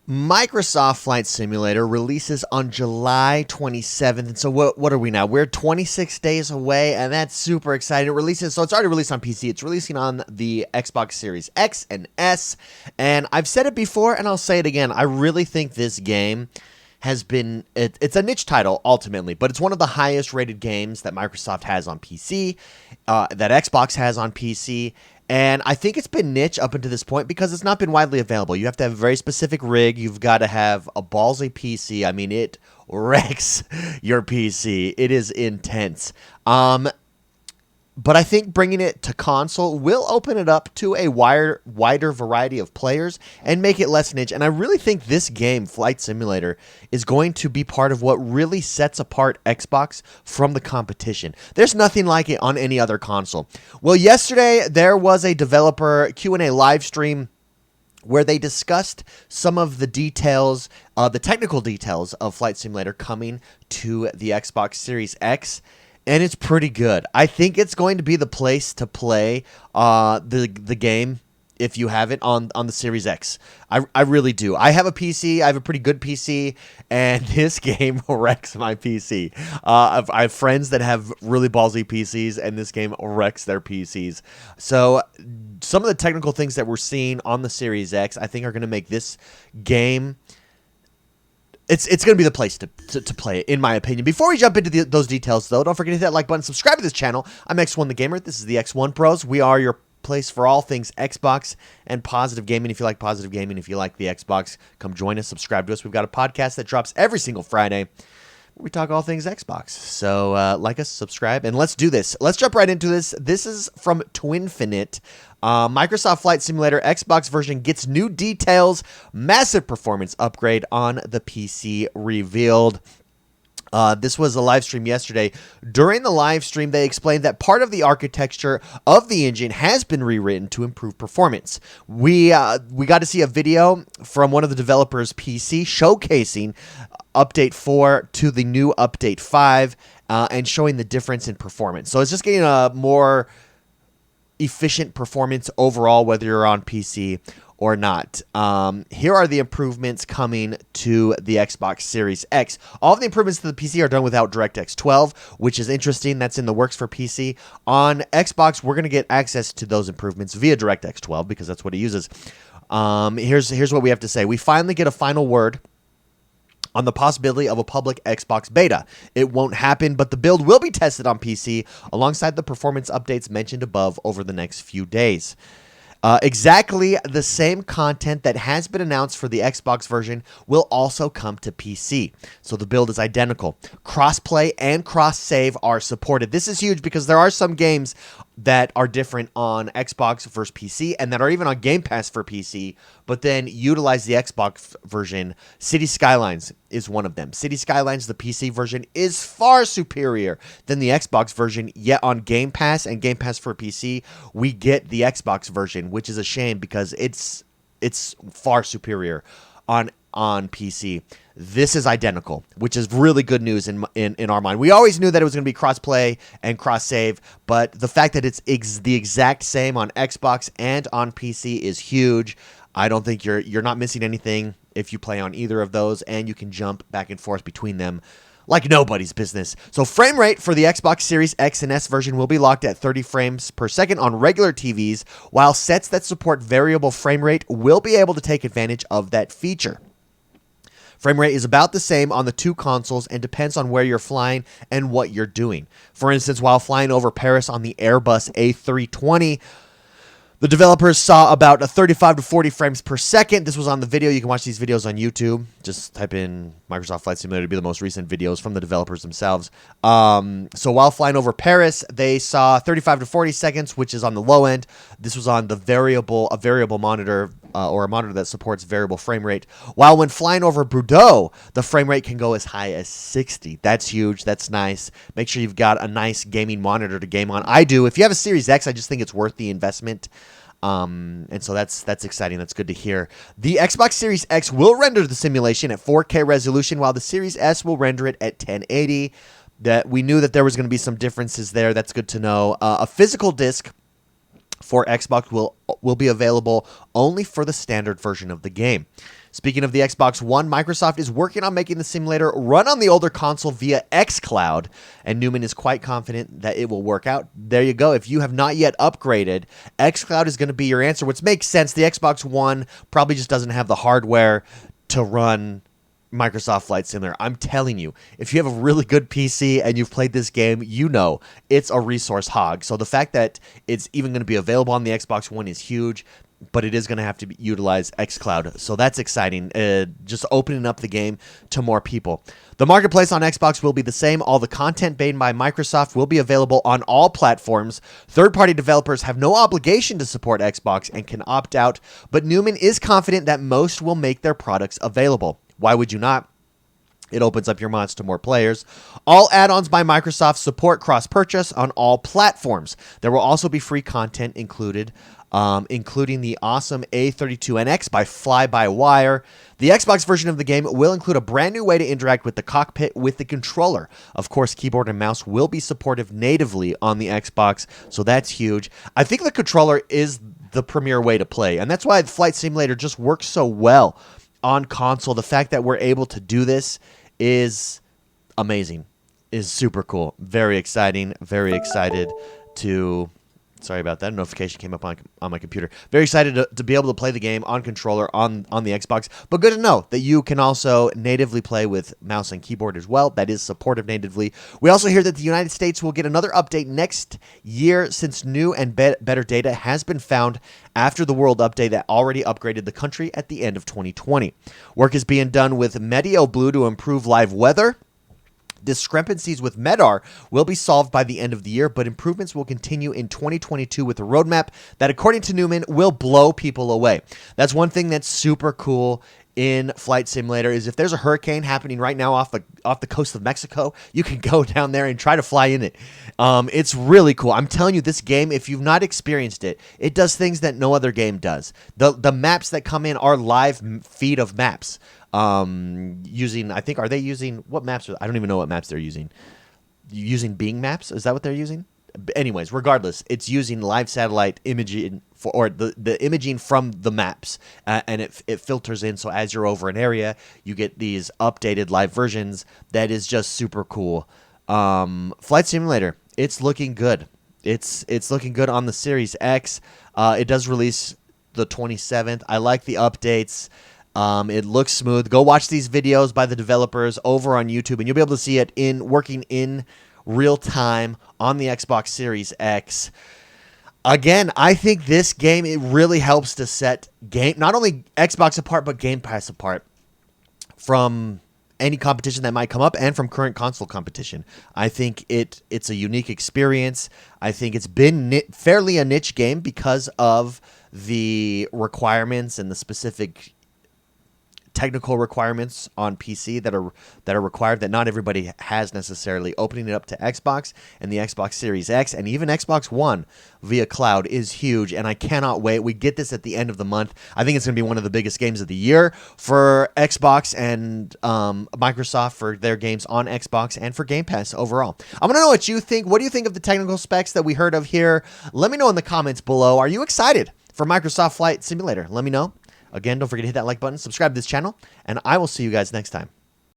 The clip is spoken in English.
Microsoft Flight Simulator releases on July 27th. And so what are we now? We're 26 days away, and that's super exciting. It releases, so it's already released on PC. It's releasing on the Xbox Series X and S. And I've said it before, and I'll say it again. I really think this game has been, it's a niche title ultimately, but it's one of the highest rated games that Microsoft has on PC, that Xbox has on PC. And I think it's been niche up until this point because it's not been widely available. You have to have a very specific rig. You've got to have a ballsy PC. I mean, it wrecks your PC. It is intense. But I think bringing it to console will open it up to a wider variety of players and make it less niche. And I really think this game, Flight Simulator, is going to be part of what really sets apart Xbox from the competition. There's nothing like it on any other console. Well, yesterday there was a developer Q&A live stream where they discussed some of the details, the technical details of Flight Simulator coming to the Xbox Series X. And it's pretty good. I think it's going to be the place to play the game if you have it on the Series X. I really do. I have a PC. I have a pretty good PC, and this game wrecks my PC. I have friends that have really ballsy PCs, and this game wrecks their PCs. So some of the technical things that we're seeing on the Series X, I think, are going to make this game... It's going to be the place to play it, in my opinion. Before we jump into those details, though, don't forget to hit that like button, subscribe to this channel. I'm X1 the Gamer. This is the XoneBros. We are your place for all things Xbox and positive gaming. If you like positive gaming, if you like the Xbox, come join us, subscribe to us. We've got a podcast that drops every single Friday. We talk all things Xbox. So like us, subscribe, and let's do this. Let's jump right into this. This is from Twinfinite. Microsoft Flight Simulator Xbox version gets new details. Massive performance upgrade on the PC revealed. This was a live stream yesterday. During the live stream, they explained that part of the architecture of the engine has been rewritten to improve performance. We got to see a video from one of the developers' PC showcasing Update 4 to the new Update 5 and showing the difference in performance. So it's just getting a more efficient performance overall, whether you're on PC or not. Here are the improvements coming to the Xbox Series X. All of the improvements to the PC are done without DirectX 12, which is interesting. That's in the works for PC. On Xbox, we're going to get access to those improvements via DirectX 12 because that's what it uses. Here's what we have to say. We finally get a final word on the possibility of a public Xbox beta. It won't happen, but the build will be tested on PC alongside the performance updates mentioned above over the next few days. Exactly the same content that has been announced for the Xbox version will also come to PC. So the build is identical. Crossplay and cross-save are supported. This is huge because there are some games that are different on Xbox versus PC and that are even on Game Pass for PC, but then utilize the Xbox version. City Skylines is one of them. City Skylines, the PC version, is far superior than the Xbox version, yet on Game Pass and Game Pass for PC, we get the Xbox version, which is a shame because it's far superior on PC. This is identical, which is really good news in our mind. We always knew that it was going to be cross-play and cross-save, but the fact that it's the exact same on Xbox and on PC is huge. I don't think you're not missing anything if you play on either of those, and you can jump back and forth between them like nobody's business. So frame rate for the Xbox Series X and S version will be locked at 30 frames per second on regular TVs, while sets that support variable frame rate will be able to take advantage of that feature. Frame rate is about the same on the two consoles and depends on where you're flying and what you're doing. For instance, while flying over Paris on the Airbus A320, the developers saw about 35 to 40 frames per second. This was on the video. You can watch these videos on YouTube. Just type in Microsoft Flight Simulator to be the most recent videos from the developers themselves. So while flying over Paris, they saw 35 to 40 seconds, which is on the low end. This was on the variable monitor, or a monitor that supports variable frame rate. While when flying over Bordeaux, the frame rate can go as high as 60. That's huge. That's nice. Make sure you've got a nice gaming monitor to game on. I do. If you have a Series X, I just think it's worth the investment. And so that's exciting. That's good to hear. The Xbox Series X will render the simulation at 4K resolution, while the Series S will render it at 1080. That we knew that there was going to be some differences there. That's good to know. A physical disc for Xbox will be available only for the standard version of the game. Speaking of the Xbox One, Microsoft is working on making the simulator run on the older console via xCloud, and Newman is quite confident that it will work out. There you go. If you have not yet upgraded, xCloud is going to be your answer, which makes sense. The Xbox One probably just doesn't have the hardware to run Microsoft Flight Simulator. I'm telling you, if you have a really good PC and you've played this game, you know it's a resource hog. So the fact that it's even going to be available on the Xbox One is huge, but it is going to have to utilize xCloud. So that's exciting, just opening up the game to more people. The marketplace on Xbox will be the same. All the content made by Microsoft will be available on all platforms. Third-party developers have no obligation to support Xbox and can opt out, but Newman is confident that most will make their products available. Why would you not? It opens up your mods to more players. All add-ons by Microsoft support cross-purchase on all platforms. There will also be free content included, including the awesome A32NX by Fly-by-Wire. The Xbox version of the game will include a brand new way to interact with the cockpit with the controller. Of course, keyboard and mouse will be supportive natively on the Xbox, so that's huge. I think the controller is the premier way to play, and that's why the Flight Simulator just works so well on console. The fact that we're able to do this is amazing, is super cool. Very exciting, very excited to... Sorry about that. A notification came up on my computer. Very excited to be able to play the game on controller on the Xbox. But good to know that you can also natively play with mouse and keyboard as well. That is supportive natively. We also hear that the United States will get another update next year since new and better data has been found after the world update that already upgraded the country at the end of 2020. Work is being done with Medio Blue to improve live weather. Discrepancies with MEDAR will be solved by the end of the year, but improvements will continue in 2022 with a roadmap that, according to Newman, will blow people away. That's one thing that's super cool in Flight Simulator is if there's a hurricane happening right now off the coast of Mexico, you can go down there and try to fly in it. It's really cool. I'm telling you, this game, if you've not experienced it, it does things that no other game does. The maps that come in are live feed of maps. Using, I think, are they using, what maps? I don't even know what maps they're using. Using Bing Maps? Is that what they're using? Anyways, regardless, it's using live satellite imaging or the imaging from the maps, and it filters in. So as you're over an area, you get these updated live versions. That is just super cool. Flight Simulator, it's looking good. It's looking good on the Series X. It does release the 27th. I like the updates. It looks smooth. Go watch these videos by the developers over on YouTube, and you'll be able to see it working in real time on the Xbox Series X. Again, I think this game, it really helps to set not only Xbox apart, but Game Pass apart from any competition that might come up and from current console competition. I think it's a unique experience. I think it's been fairly a niche game because of the requirements and the specific technical requirements on PC that are required that not everybody has necessarily. Opening it up to Xbox and the Xbox Series X and even Xbox One via cloud is huge, and I cannot wait. We get this at the end of the month. I think it's going to be one of the biggest games of the year for Xbox and Microsoft for their games on Xbox and for Game Pass overall. I want to know what you think. What do you think of the technical specs that we heard of here? Let me know in the comments below. Are you excited for Microsoft Flight Simulator? Let me know. Again, don't forget to hit that like button, subscribe to this channel, and I will see you guys next time.